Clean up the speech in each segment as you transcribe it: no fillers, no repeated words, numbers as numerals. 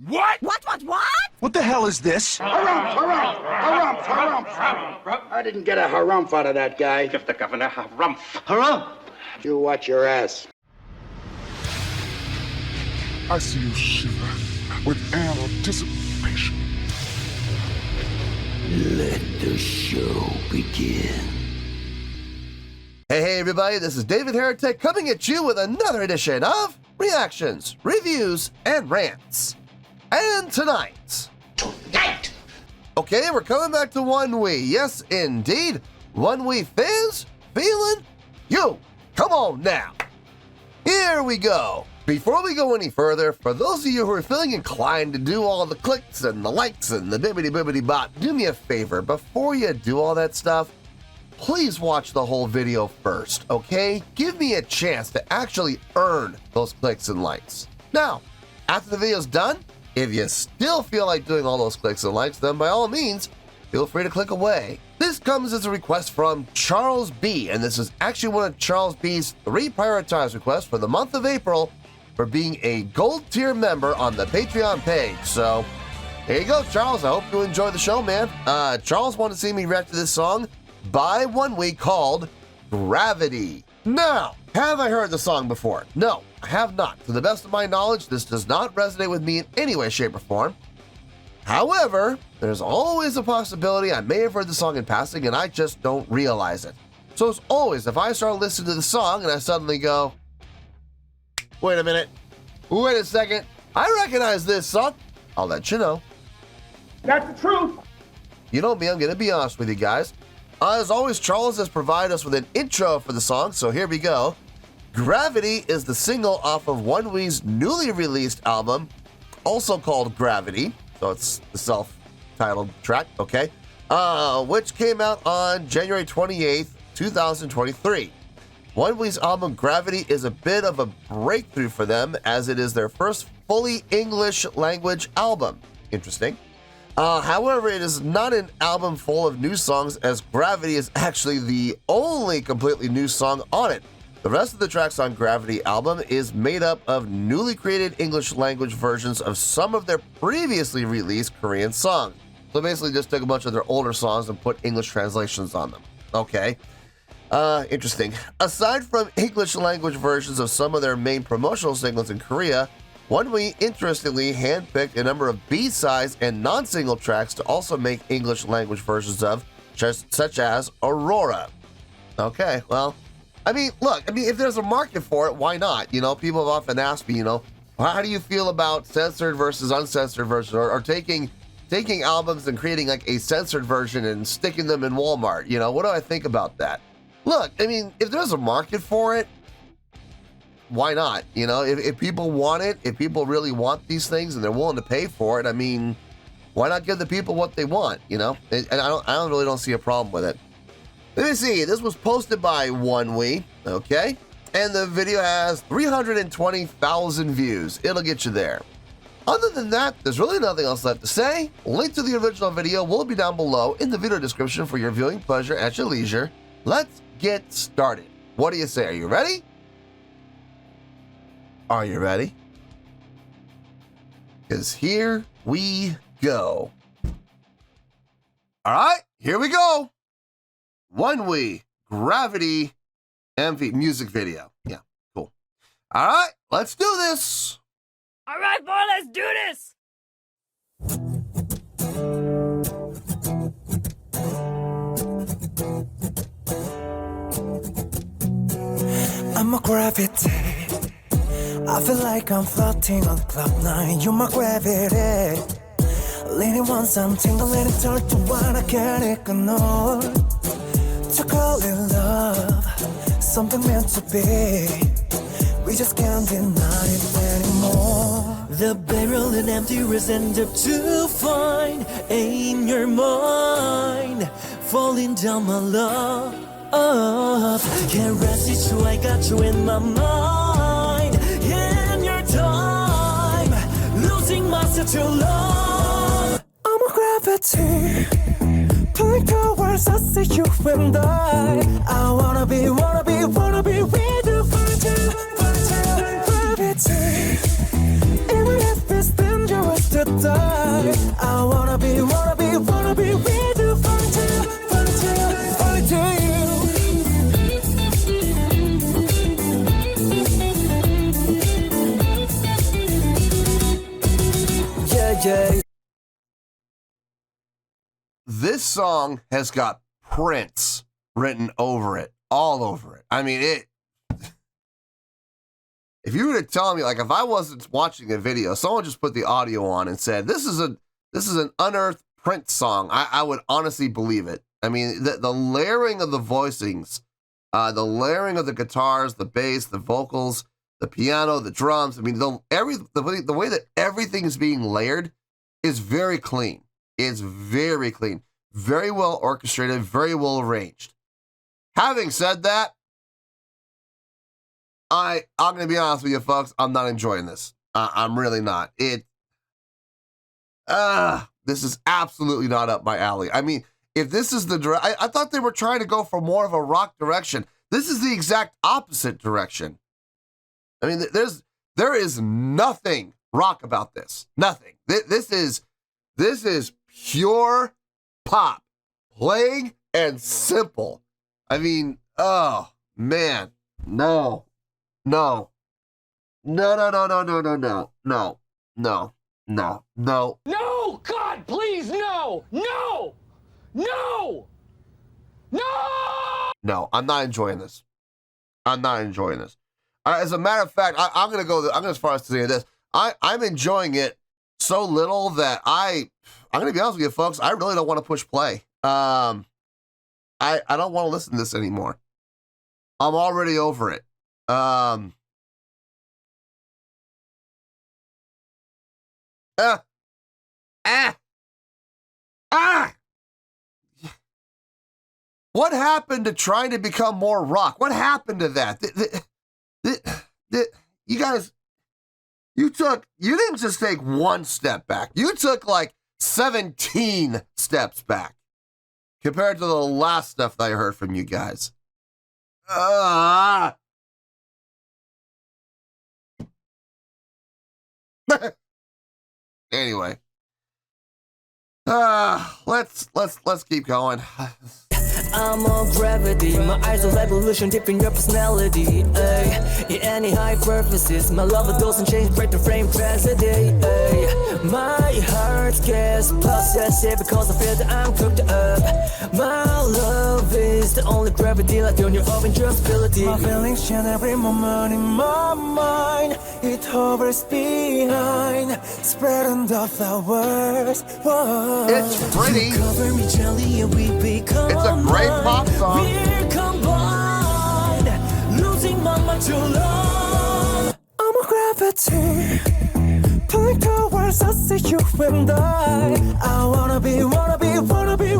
What? What? What the hell is this? Harumph. I didn't get a harumph out of that guy. Give the governor harumph. Harumph! You watch your ass. I see you shiver with anticipation. Let the show begin. Hey everybody, this is David Heretic coming at you with another edition of Reactions, Reviews, and Rants. And tonight, okay, we're coming back to Onewe. Yes, indeed, Onewe Fans FEELIN YOU. Come on now. Here we go. Before we go any further, for those of you who are feeling inclined to do all the clicks and the likes and the bibbity bot, do me a favor. Before you do all that stuff, please watch the whole video first, okay? Give me a chance to actually earn those clicks and likes. Now, after the video's done, if you still feel like doing all those clicks and likes, then by all means, feel free to click away. This comes as a request from Charles B, and this is actually one of Charles B's 3 prioritized requests for the month of April for being a gold tier member on the Patreon page. So, there you go, Charles. I hope you enjoy the show, man. Charles wanted to see me react to this song by Onewe called Gravity. Now, have I heard the song before? No, I have not. To the best of my knowledge, this does not resonate with me in any way, shape, or form. However, there's always a possibility I may have heard the song in passing and I just don't realize it. So as always, if I start listening to the song and I suddenly go, wait a minute, wait a second, I recognize this song, I'll let you know. That's the truth. You know me, I'm going to be honest with you guys. As always, Charles has provided us with an intro for the song, so here we go. Gravity is the single off of Onewe's newly released album, also called Gravity, so it's the self-titled track, okay, which came out on January 28th, 2023. Onewe's album Gravity is a bit of a breakthrough for them, as it is their first fully English language album. Interesting. However, it is not an album full of new songs, as Gravity is actually the only completely new song on it. The rest of the tracks on Gravity album is made up of newly created English language versions of some of their previously released Korean songs. So basically just took a bunch of their older songs and put English translations on them. Okay. Interesting. Aside from English language versions of some of their main promotional singles in Korea, Onewe interestingly handpicked a number of B-sides and non-single tracks to also make English language versions of, such as Aurora. Okay, well, I mean, look, if there's a market for it, why not? You know, people have often asked me, you know, how do you feel about censored versus uncensored versions, or taking albums and creating like a censored version and sticking them in Walmart? You know, what do I think about that? Look, I mean, if there's a market for it, why not? You know, if people want it, if people really want these things and they're willing to pay for it, I mean, why not give the people what they want, you know? And I really don't see a problem with it. Let me see, this was posted by Onewe, okay? And the video has 320,000 views. It'll get you there. Other than that, there's really nothing else left to say. Link to the original video will be down below in the video description for your viewing pleasure at your leisure. Let's get started. What do you say? Are you ready? Are you ready? Because here we go. All right, here we go. Onewe, Gravity, MV music video. Yeah, cool. All right, let's do this. All right, boy, let's do this. I'm a gravity. I feel like I'm floating on cloud 9. You're my gravity. Leaning once I'm tingling and turn to what I can't ignore. To call it love, something meant to be. We just can't deny it anymore. The barrel and empty is end up to find in your mind, falling down my love. Can't resist you, I got you in my mind. In your time, losing myself to love. I'm a gravity, pulling towards us, see you and I wanna be with you, find you, gravity. Even if it's dangerous, yeah. This song has got Prince written over it, all over it. I mean, if you were to tell me, like, if I wasn't watching a video, someone just put the audio on and said, this is an unearthed Prince song, I would honestly believe it. I mean, the layering of the voicings, the layering of the guitars, the bass, the vocals, the piano, the drums. I mean, the way that everything is being layered is very clean. It's very clean, very well orchestrated, very well arranged. Having said that, I'm going to be honest with you, folks. I'm not enjoying this. I'm really not. This is absolutely not up my alley. I mean, if this is the I thought they were trying to go for more of a rock direction. This is the exact opposite direction. I mean, there is nothing rock about this. Nothing. This is pure pop, plain and simple. I mean, oh man, no. No, God, please, no! No! No! No! No, I'm not enjoying this. I'm not enjoying this. As a matter of fact, I'm gonna go as far as to say this. I'm enjoying it so little that I'm gonna be honest with you, folks. I really don't want to push play. I don't want to listen to this anymore. I'm already over it. What happened to trying to become more rock? What happened to that? You guys, you didn't just take one step back. You took like 17 steps back compared to the last stuff that I heard from you guys. Anyway, let's keep going. I'm on gravity, my eyes are evolution deep in your personality. In any hypothesis, my love doesn't change, break the frame tragedy. My heart gets possessive because I feel that I'm cooked up. My love is the only gravity like on your own intrustability. My feelings change every moment in my mind. It hovers behind, spreading the flowers. Whoa. It's pretty. Cover me gently and we become. It's a great pop song. We're combined, losing my mind too long. I'm a gravity, pulling towards us, you and I wanna be with you, gravity.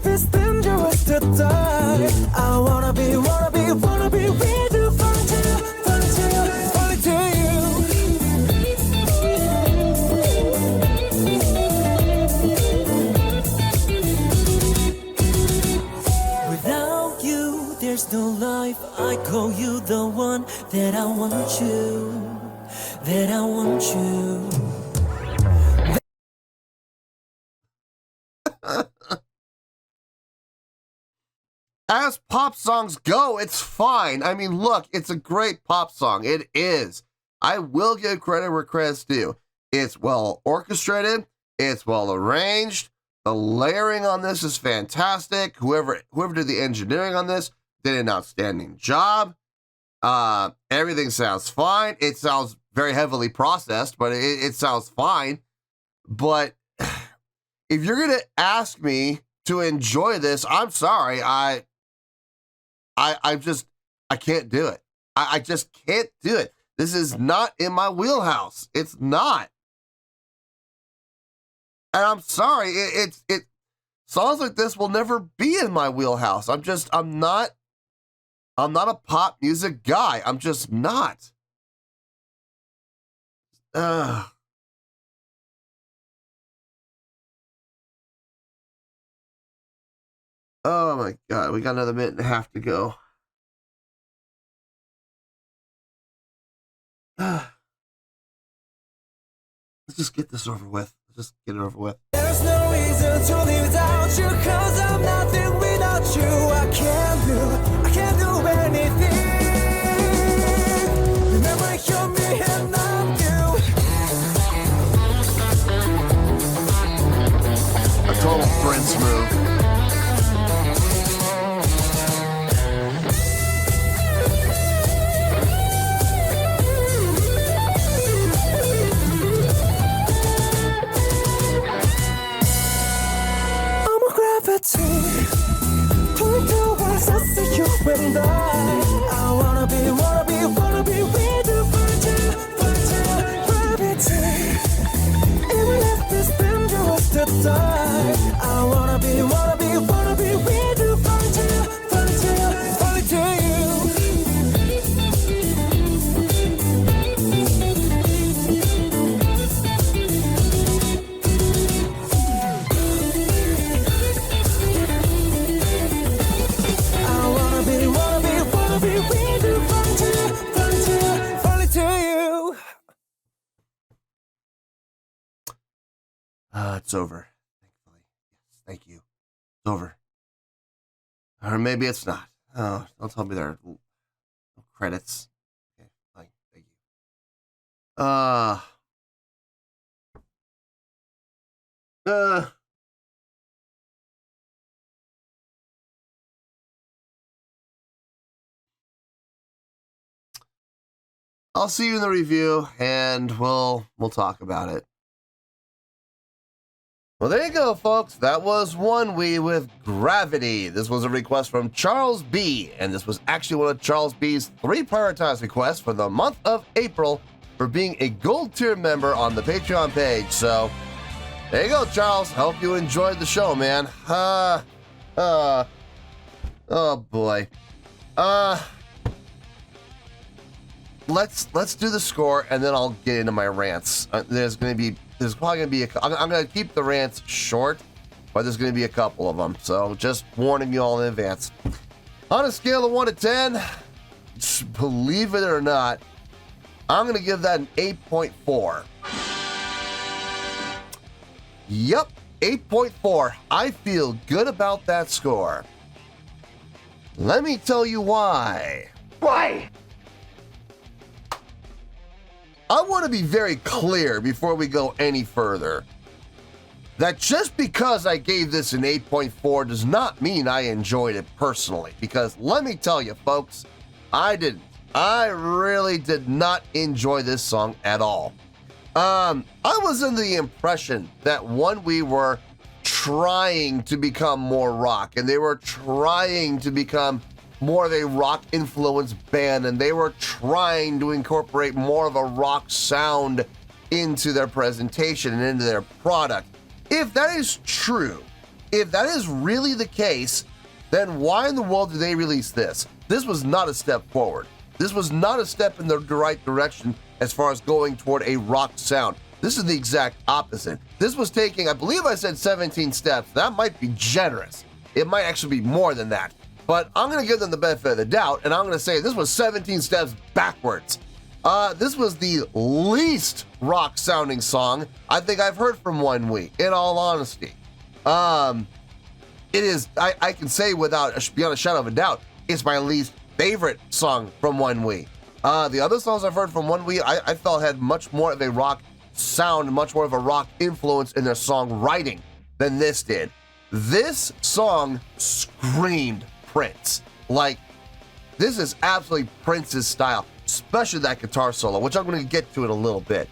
It's dangerous to die. I wanna be with you, find you. Without you, there's no life. I call you the one that I want you, that I want you. As pop songs go, it's fine. I mean, look, it's a great pop song. It is. I will give credit where credit's due. It's well orchestrated. It's well arranged. The layering on this is fantastic. Whoever did the engineering on this did an outstanding job. Everything sounds fine. It sounds very heavily processed, but it sounds fine. But if you're gonna ask me to enjoy this, I'm sorry. I can't do it. I just can't do it. This is not in my wheelhouse. It's not. And I'm sorry. It songs like this will never be in my wheelhouse. I'm not a pop music guy. I'm just not. Oh my God, we got another minute and a half to go. Let's just get this over with. Let's just get it over with. There's no reason to live without you, 'cause I'm nothing without you. I can't do anything. Remember It's over. Thankfully. Yes, thank you. It's over. Or maybe it's not. Oh, don't tell me there are no credits. Okay, fine. Thank you. I'll see you in the review, and we'll talk about it. Well, there you go, folks. That was Onewe with Gravity. This was a request from Charles B., and this was actually one of Charles B.'s 3 prioritized requests for the month of April for being a gold tier member on the Patreon page. So, there you go, Charles. Hope you enjoyed the show, man. Oh boy. Let's do the score, and then I'll get into my rants. There's probably gonna be I'm gonna keep the rants short, but there's gonna be a couple of them. So just warning you all in advance. On a scale of 1 to 10, believe it or not, I'm gonna give that an 8.4. Yep, 8.4. I feel good about that score. Let me tell you why. Why? I want to be very clear before we go any further that just because I gave this an 8.4 does not mean I enjoyed it personally, because let me tell you, folks, I didn't. I really did not enjoy this song at all. I was under the impression that we were trying to become more rock, and they were trying to become more of a rock influenced band, and they were trying to incorporate more of a rock sound into their presentation and into their product. If that is true, if that is really the case, then why in the world did they release this? This was not a step forward. This was not a step in the right direction as far as going toward a rock sound. This is the exact opposite. This was taking, I believe I said 17 steps. That might be generous. It might actually be more than that. But I'm going to give them the benefit of the doubt, and I'm going to say this was 17 steps backwards. This was the least rock-sounding song I think I've heard from Onewe, in all honesty. It is, I can say beyond a shadow of a doubt, it's my least favorite song from Onewe. The other songs I've heard from Onewe, I felt had much more of a rock sound, much more of a rock influence in their songwriting than this did. This song screamed Prince. Like, this is absolutely Prince's style, especially that guitar solo, which I'm going to get to in a little bit.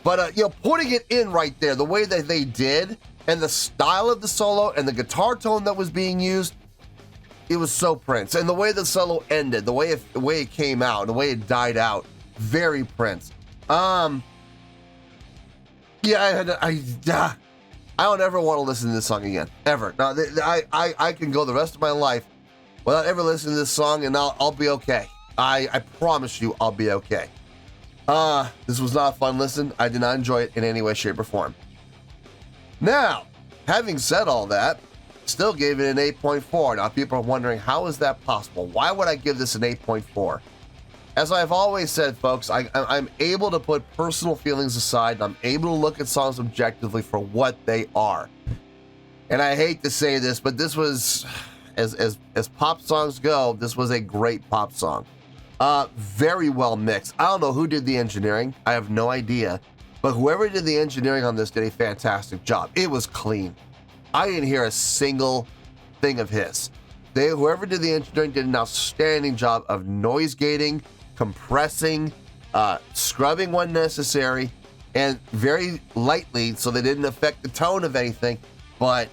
But, putting it in right there, the way that they did, and the style of the solo, and the guitar tone that was being used, it was so Prince. And the way the solo ended, the way it came out, the way it died out, very Prince. I don't ever want to listen to this song again, ever. Now, I can go the rest of my life without ever listening to this song, and I'll be okay. I promise you I'll be okay. This was not a fun listen. I did not enjoy it in any way, shape, or form. Now, having said all that, still gave it an 8.4. Now, people are wondering, how is that possible? Why would I give this an 8.4? As I've always said, folks, I'm able to put personal feelings aside, and I'm able to look at songs objectively for what they are. And I hate to say this, but this was, as pop songs go, this was a great pop song. Very well mixed. I don't know who did the engineering. I have no idea. But whoever did the engineering on this did a fantastic job. It was clean. I didn't hear a single thing of hiss. Whoever did the engineering did an outstanding job of noise gating, compressing, scrubbing when necessary, and very lightly so they didn't affect the tone of anything. But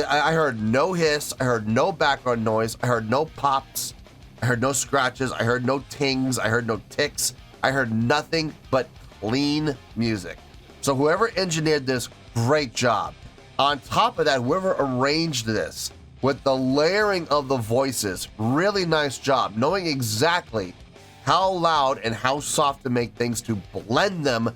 I heard no hiss, I heard no background noise, I heard no pops, I heard no scratches, I heard no tings, I heard no ticks, I heard nothing but clean music. So whoever engineered this, great job. On top of that, whoever arranged this with the layering of the voices, really nice job, knowing exactly how loud and how soft to make things to blend them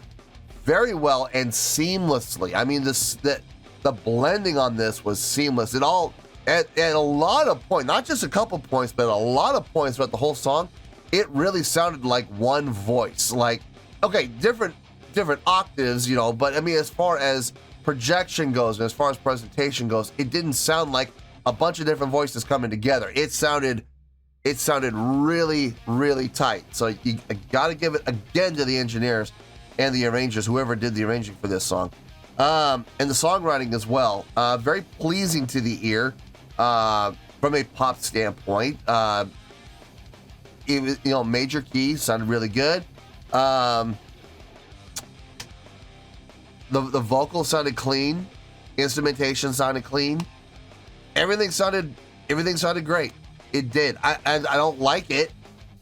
very well and seamlessly. I mean, the blending on this was seamless. It all, at a lot of points, not just a couple points, but a lot of points throughout the whole song, it really sounded like one voice. Like, okay, different octaves, but I mean, as far as projection goes and as far as presentation goes, it didn't sound like a bunch of different voices coming together. It sounded really, really tight. So you got to give it again to the engineers and the arrangers, whoever did the arranging for this song. And the songwriting as well. Very pleasing to the ear from a pop standpoint. It was, major key sounded really good. The vocals sounded clean. Instrumentation sounded clean. Everything sounded great. It did. I don't like it,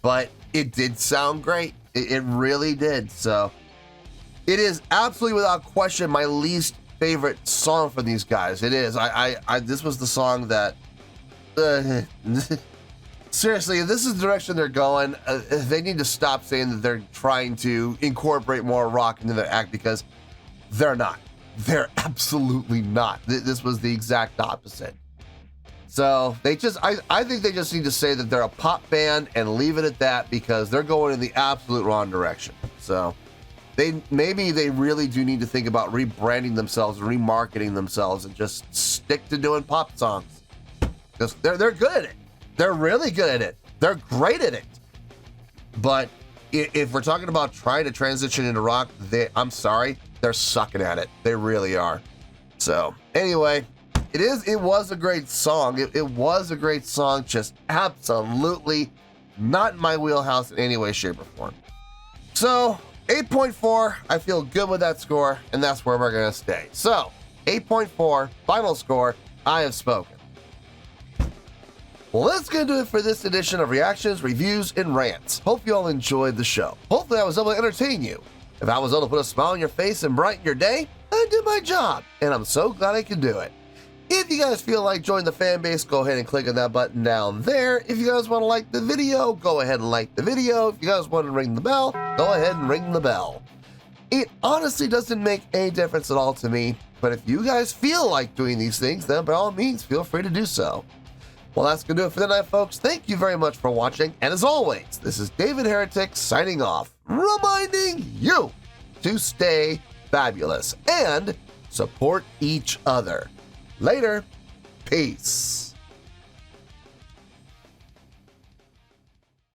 but it did sound great. It really did. So it is absolutely without question my least favorite song from these guys. It is. This was the song that seriously, if this is the direction they're going, they need to stop saying that they're trying to incorporate more rock into their act, because they're not. They're absolutely not. This was the exact opposite. So I think they just need to say that they're a pop band and leave it at that, because they're going in the absolute wrong direction. So maybe they really do need to think about rebranding themselves, remarketing themselves, and just stick to doing pop songs, because they're good at it. They're really good at it. They're great at it. But if we're talking about trying to transition into rock, I'm sorry, they're sucking at it. They really are. So anyway, it was a great song. It was a great song, just absolutely not in my wheelhouse in any way, shape, or form. So 8.4, I feel good with that score, and that's where we're gonna stay. So 8.4, final score, I have spoken. Well, that's going to do it for this edition of Reactions, Reviews, and Rants. Hope you all enjoyed the show. Hopefully I was able to entertain you. If I was able to put a smile on your face and brighten your day, I did my job, and I'm so glad I could do it. If you guys feel like joining the fan base, go ahead and click on that button down there. If you guys want to like the video, go ahead and like the video. If you guys want to ring the bell, go ahead and ring the bell. It honestly doesn't make any difference at all to me, but if you guys feel like doing these things, then by all means, feel free to do so. Well, that's going to do it for tonight, folks. Thank you very much for watching. And as always, this is David Heretic signing off, reminding you to stay fabulous and support each other. Later. Peace.